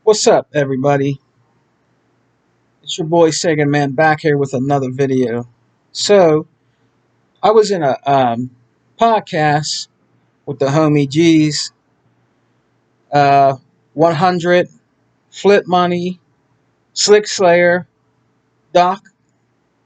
What's up, everybody? It's your boy Sega Man back here with another video. So, I was in a podcast with the homie G's, 100, Flip Money, Slick Slayer, Doc,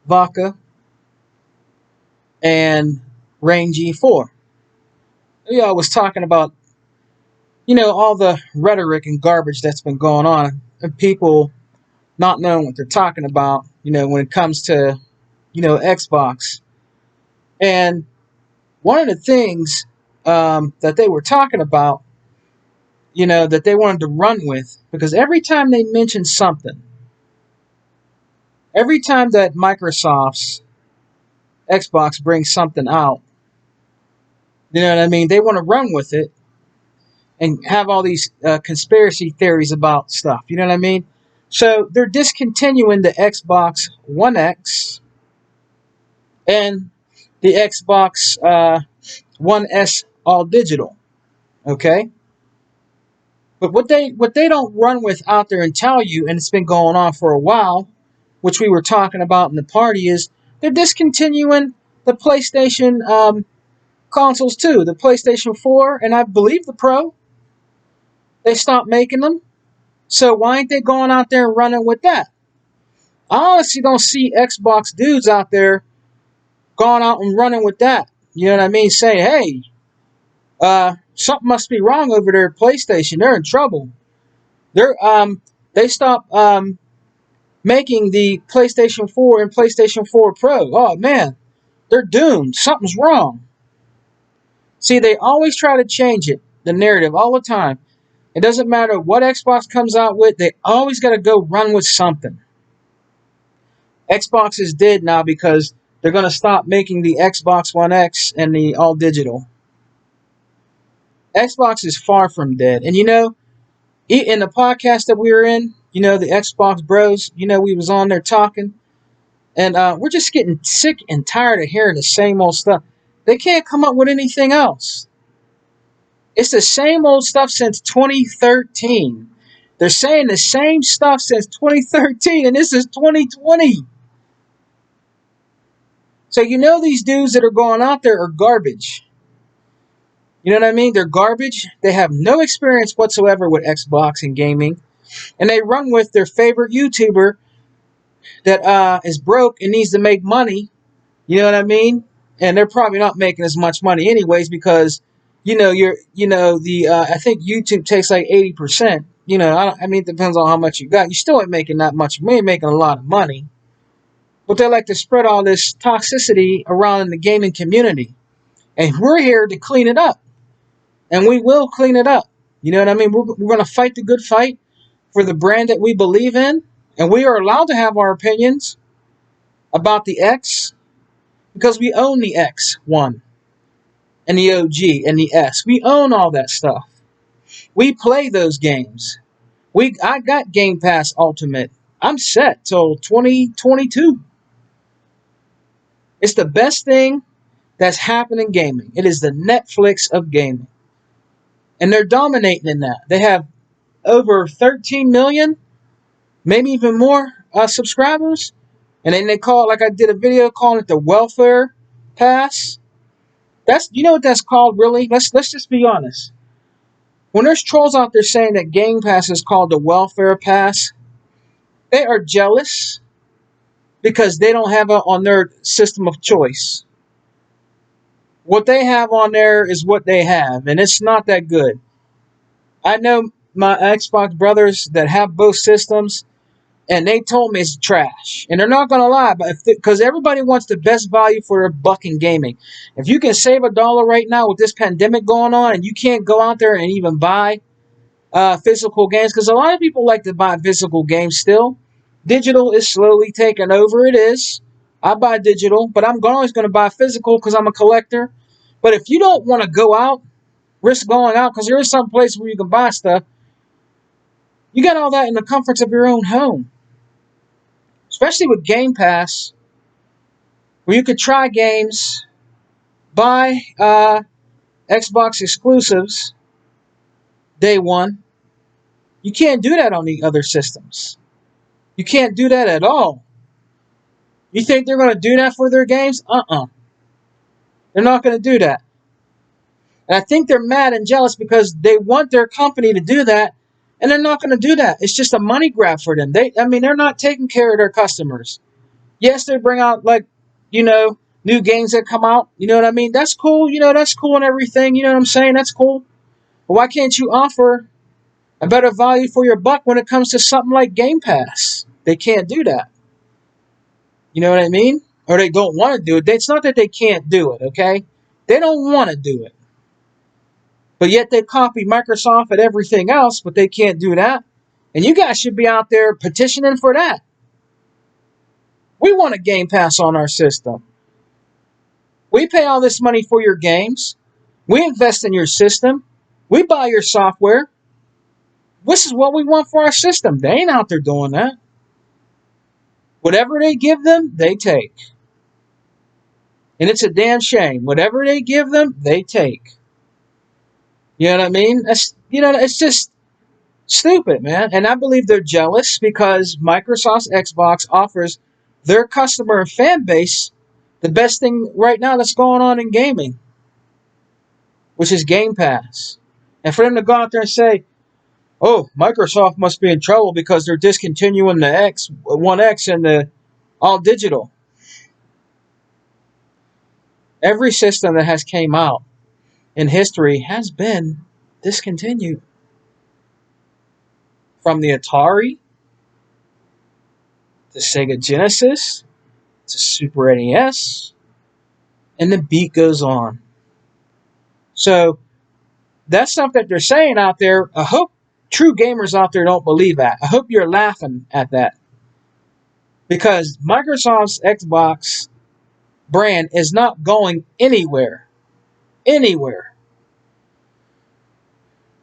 Vodka, and Rain G4. Yeah, I was talking about, all the rhetoric and garbage that's been going on, and people not knowing what they're talking about, when it comes to, Xbox. And one of the things that they were talking about, that they wanted to run with, because every time they mention something, every time that Microsoft's Xbox brings something out, you know what I mean? They want to run with it and have all these conspiracy theories about stuff. You know what I mean? So they're discontinuing the Xbox One X and the Xbox One S all digital. Okay? But what they don't run with out there and tell you, and it's been going on for a while, which we were talking about in the party, is they're discontinuing the PlayStation consoles too. The PlayStation 4 and I believe the Pro. They stopped making them. So why ain't they going out there and running with that? I honestly don't see Xbox dudes out there going out and running with that. You know what I mean? Saying, hey, something must be wrong over there at PlayStation. They're in trouble. They stopped making the PlayStation 4 and PlayStation 4 Pro. Oh man, they're doomed. Something's wrong. See, they always try to change it, the narrative, all the time. It doesn't matter what Xbox comes out with, they always got to go run with something. Xbox is dead now because they're going to stop making the Xbox One X and the all digital. Xbox is far from dead. And in the podcast that we were in, the Xbox Bros, we was on there talking. And we're just getting sick and tired of hearing the same old stuff. They can't come up with anything else. It's the same old stuff since 2013. They're saying the same stuff since 2013, and this is 2020. So these dudes that are going out there are garbage. You know what I mean? They're garbage. They have no experience whatsoever with Xbox and gaming. And they run with their favorite YouTuber that is broke and needs to make money. You know what I mean? And they're probably not making as much money anyways because, I think YouTube takes like 80%. It depends on how much you got. You still ain't making that much. We ain't making a lot of money. But they like to spread all this toxicity around in the gaming community. And we're here to clean it up. And we will clean it up. You know what I mean? We're going to fight the good fight for the brand that we believe in. And we are allowed to have our opinions about the X because we own the X1 and the OG and the S. We own all that stuff. We play those games. I got Game Pass Ultimate. I'm set till 2022. It's the best thing that's happened in gaming. It is the Netflix of gaming. And they're dominating in that. They have over 13 million, maybe even more subscribers. And then they call it, like I did a video calling it the welfare pass. You know what that's called, really? Let's just be honest. When there's trolls out there saying that Game Pass is called the welfare pass, they are jealous because they don't have it on their system of choice. What they have on there is what they have, and it's not that good. I know my Xbox brothers that have both systems, and they told me it's trash. And they're not going to lie, but because everybody wants the best value for their buck in gaming. If you can save $1 right now with this pandemic going on, and you can't go out there and even buy physical games, because a lot of people like to buy physical games still. Digital is slowly taking over. It is. I buy digital, but I'm always going to buy physical because I'm a collector. But if you don't want to go out, risk going out, because there is some place where you can buy stuff, you got all that in the comforts of your own home. Especially with Game Pass, where you could try games, buy Xbox exclusives day one, You can't do that on the other systems. You can't do that at all. You think they're going to do that for their games? They're not going to do that. And I think they're mad and jealous because they want their company to do that, and they're not going to do that. It's just a money grab for them. They're not taking care of their customers. Yes, they bring out, like, new games that come out. You know what I mean? That's cool. That's cool and everything. You know what I'm saying? That's cool. But why can't you offer a better value for your buck when it comes to something like Game Pass? They can't do that. You know what I mean? Or they don't want to do it. It's not that they can't do it, okay? They don't want to do it. But yet they copy Microsoft and everything else, but they can't do that. And you guys should be out there petitioning for that. We want a Game Pass on our system. We pay all this money for your games. We invest in your system. We buy your software. This is what we want for our system. They ain't out there doing that. Whatever they give them, they take. And it's a damn shame. Whatever they give them, they take. You know what I mean? It's just stupid, man. And I believe they're jealous because Microsoft's Xbox offers their customer and fan base the best thing right now that's going on in gaming, which is Game Pass. And for them to go out there and say, oh, Microsoft must be in trouble because they're discontinuing the One X and the all digital. Every system that has came out in history has been discontinued. From the Atari to Sega Genesis to Super NES, and the beat goes on. So that stuff that they're saying out there, I hope true gamers out there don't believe that. I hope you're laughing at that. Because Microsoft's Xbox brand is not going anywhere. Anywhere.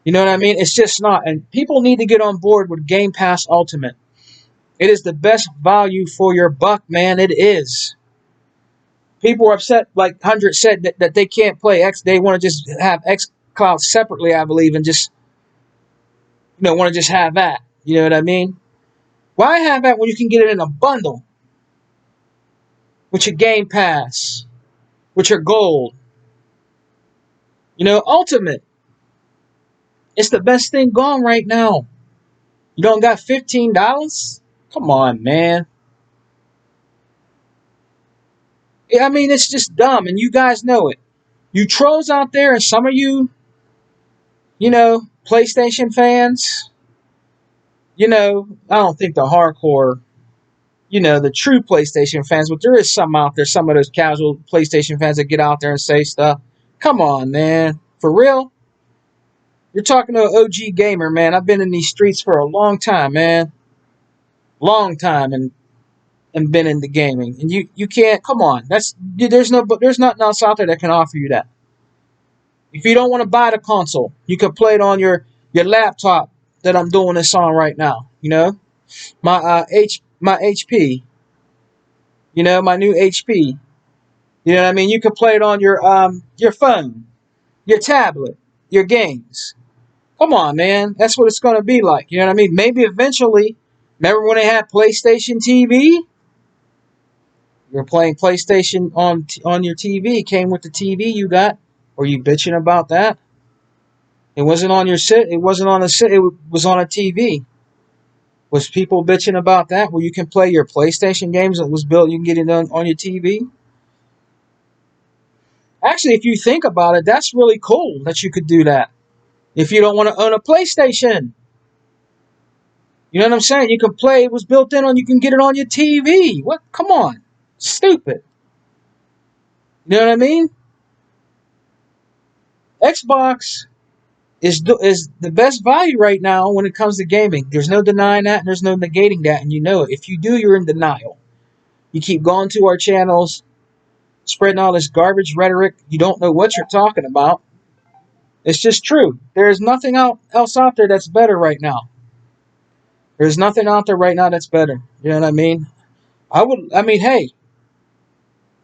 You know what I mean? It's just not. And people need to get on board with Game Pass Ultimate. It is the best value for your buck, man. It is. People are upset, like 100 said, that they can't play X. They want to just have xCloud separately, I believe, and just, want to just have that. You know what I mean? Why have that when you can get it in a bundle with your Game Pass, with your Gold? Ultimate. It's the best thing going right now. You don't got $15? Come on, man. I mean, it's just dumb, and you guys know it. You trolls out there, and some of you, PlayStation fans, I don't think the hardcore, the true PlayStation fans, but there is some out there, some of those casual PlayStation fans that get out there and say stuff. Come on, man. For real? You're talking to an OG gamer, man. I've been in these streets for a long time, man. Long time, and been into gaming. And you can't, come on. There's nothing else out there that can offer you that. If you don't want to buy the console, you can play it on your laptop that I'm doing this on right now. My HP. My new HP. You know what I mean? You can play it on your phone, your tablet, your games. Come on, man. That's what it's going to be like. You know what I mean? Maybe eventually, remember when they had PlayStation TV? You're playing PlayStation on your TV. It came with the TV you got. Were you bitching about that? It wasn't on your sit. It wasn't on a sit. It was on a TV. Was people bitching about that? Where you can play your PlayStation games that was built, you can get it on your TV? Actually, if you think about it, that's really cool that you could do that. If you don't want to own a PlayStation. You know what I'm saying? You can play, it was built in on, you can get it on your TV. What? Come on. Stupid. You know what I mean? Xbox is the best value right now when it comes to gaming. There's no denying that, and there's no negating that, and you know it. If you do, you're in denial. You keep going to our channels, spreading all this garbage rhetoric. You don't know what you're talking about. It's just true. There's nothing else out there that's better right now. There's nothing out there right now that's better. You know what I mean? Hey,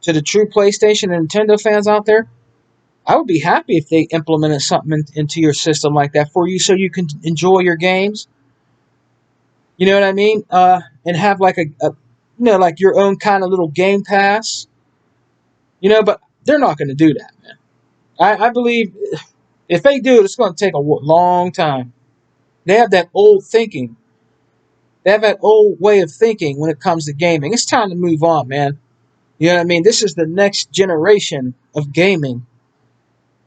to the true PlayStation and Nintendo fans out there, I would be happy if they implemented something into your system like that for you so you can enjoy your games You know what I mean? And have like like your own kind of little Game Pass. But they're not going to do that, man. I believe if they do, it's going to take a long time. They have that old thinking. They have that old way of thinking when it comes to gaming. It's time to move on, man. You know what I mean? This is the next generation of gaming.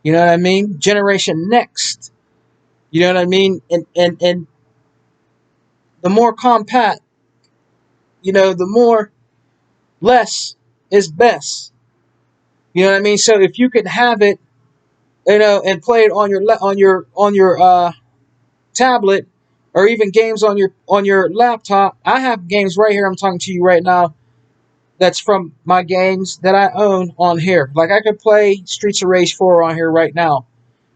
You know what I mean? Generation next. You know what I mean? And the more compact, the more less is best. You know what I mean? So if you could have it, and play it on your tablet, or even games on your laptop. I have games right here. I'm talking to you right now. That's from my games that I own on here. Like I could play Streets of Rage 4 on here right now.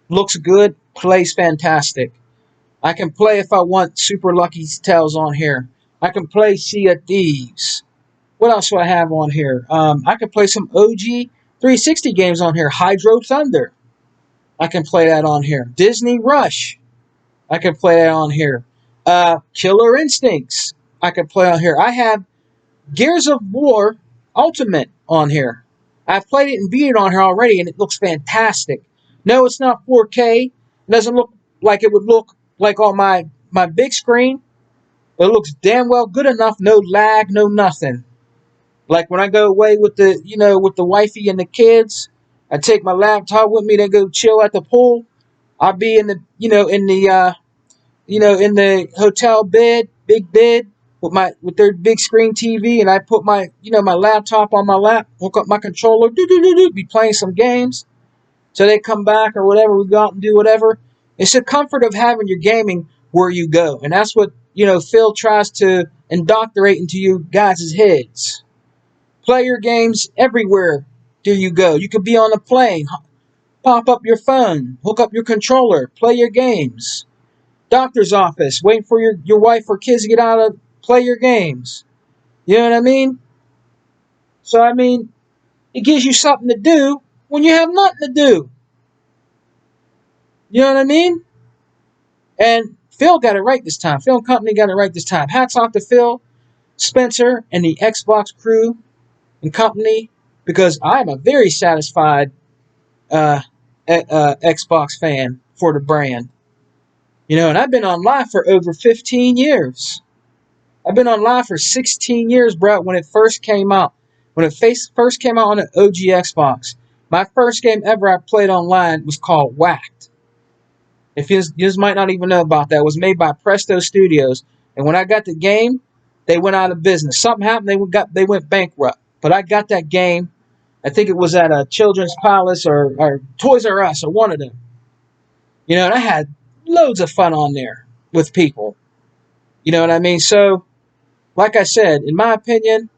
Looks good, plays fantastic. I can play if I want Super Lucky Tales on here. I can play Sea of Thieves. What else do I have on here? I can play some OG 360 games on here. Hydro Thunder. I can play that on here. Disney Rush. I can play that on here. Killer Instincts. I can play on here. I have Gears of War Ultimate on here. I've played it and beat it on here already, and it looks fantastic. No, it's not 4K. It doesn't look like it would look like on my big screen. It looks damn well good enough. No lag, no nothing. Like when I go away with the wifey and the kids, I take my laptop with me. They go chill at the pool. I'll be in the hotel bed, big bed, with their big screen TV, and I put my laptop on my lap, hook up my controller, be playing some games. So they come back or whatever, we go out and do whatever. It's the comfort of having your gaming where you go, and that's what Phil tries to indoctrinate into you guys' heads. Play your games everywhere. Do you go? You could be on a plane, pop up your phone, hook up your controller, play your games. Doctor's office, waiting for your wife or kids to get out of play your games. You know what I mean? So I mean, it gives you something to do when you have nothing to do. You know what I mean? And Phil got it right this time. Phil and Company got it right this time. Hats off to Phil Spencer and the Xbox crew and company, because I'm a very satisfied Xbox fan for the brand. And I've been on live for over 15 years. I've been on live for 16 years, bro, when it first came out. When it first came out on the OG Xbox. My first game ever I played online was called Whacked. If you might not even know about that, it was made by Presto Studios. And when I got the game, they went out of business. Something happened, they went bankrupt. But I got that game. I think it was at a Children's Palace or Toys R Us or one of them. And I had loads of fun on there with people. You know what I mean? So, like I said, in my opinion,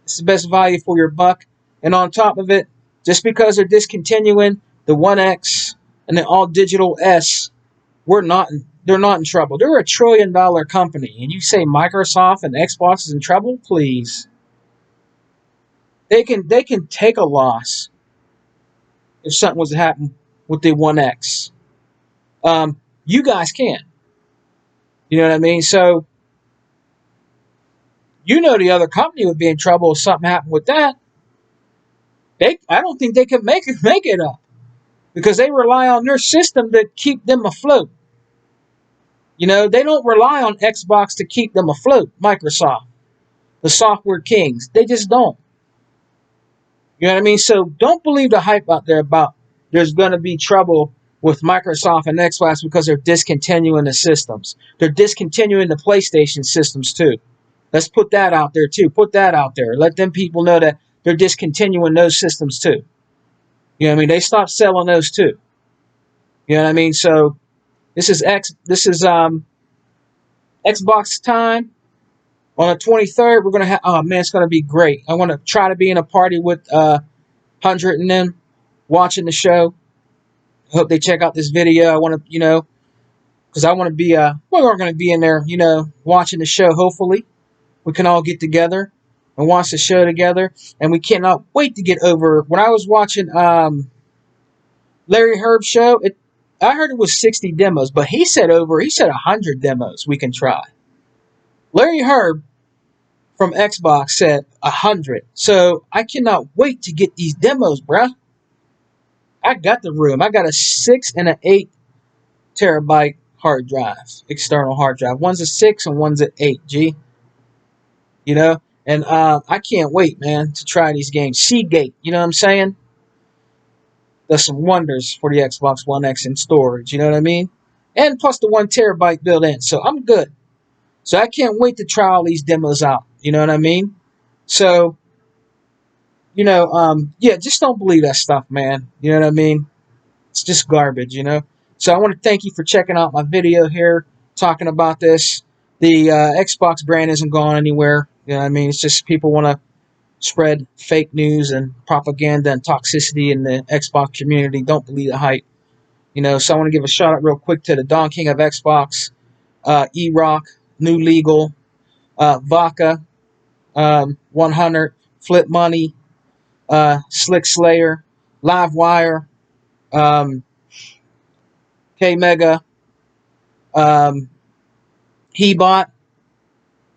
it's the best value for your buck. And on top of it, just because they're discontinuing the One X and the all digital S, they're not in trouble. They're a $1 trillion company. And you say Microsoft and Xbox is in trouble? Please. They can take a loss if something was to happen with the One X. You guys can't. You know what I mean? So, the other company would be in trouble if something happened with that. I don't think they can make it up, because they rely on their system to keep them afloat. They don't rely on Xbox to keep them afloat. Microsoft, the software kings, they just don't. You know what I mean? So don't believe the hype out there about there's going to be trouble with Microsoft and Xbox because they're discontinuing the systems. They're discontinuing the PlayStation systems too. Let's put that out there too. Put that out there. Let them people know that they're discontinuing those systems too. You know what I mean? They stopped selling those too. You know what I mean? So this is Xbox time. On the 23rd, we're going to have, oh man, it's going to be great. I want to try to be in a party with 100 and them watching the show. I hope they check out this video. I want to, because I want to be, we're going to be in there, watching the show. Hopefully we can all get together and watch the show together. And we cannot wait to get over. When I was watching Larry Herb's show, I heard it was 60 demos, but he said 100 demos we can try. Larry Herb from Xbox said 100. So I cannot wait to get these demos, bruh. I got the room. I got a 6 and an 8 terabyte hard drive, external hard drive. One's a 6 and one's an 8. G, you know. And I can't wait, man, to try these games. Seagate, you know what I'm saying? Does some wonders for the Xbox One X in storage. You know what I mean? And plus the 1 terabyte built in, so I'm good. So I can't wait to try all these demos out. You know what I mean? So yeah, just don't believe that stuff, man. You know what I mean? It's just garbage, you know? So I want to thank you for checking out my video here, talking about this. The Xbox brand isn't going anywhere. You know what I mean? It's just people want to spread fake news and propaganda and toxicity in the Xbox community. Don't believe the hype. So I want to give a shout out real quick to the Don King of Xbox, E-Rock, New Legal, Vaca, 100, Flip Money, Slick Slayer, Livewire, um, K Mega, Hebot.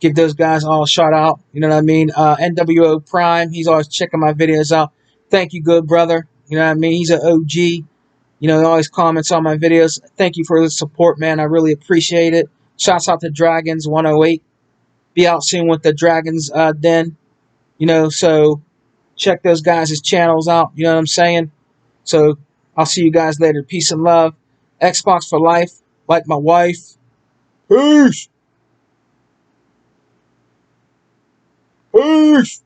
Give those guys all a shout out. You know what I mean? NWO Prime. He's always checking my videos out. Thank you, good brother. You know what I mean? He's an OG. He always comments on my videos. Thank you for the support, man. I really appreciate it. Shouts out to Dragons 108. Be out soon with the Dragons Den. So check those guys' channels out. You know what I'm saying? So I'll see you guys later. Peace and love. Xbox for life. Like my wife. Peace. Peace.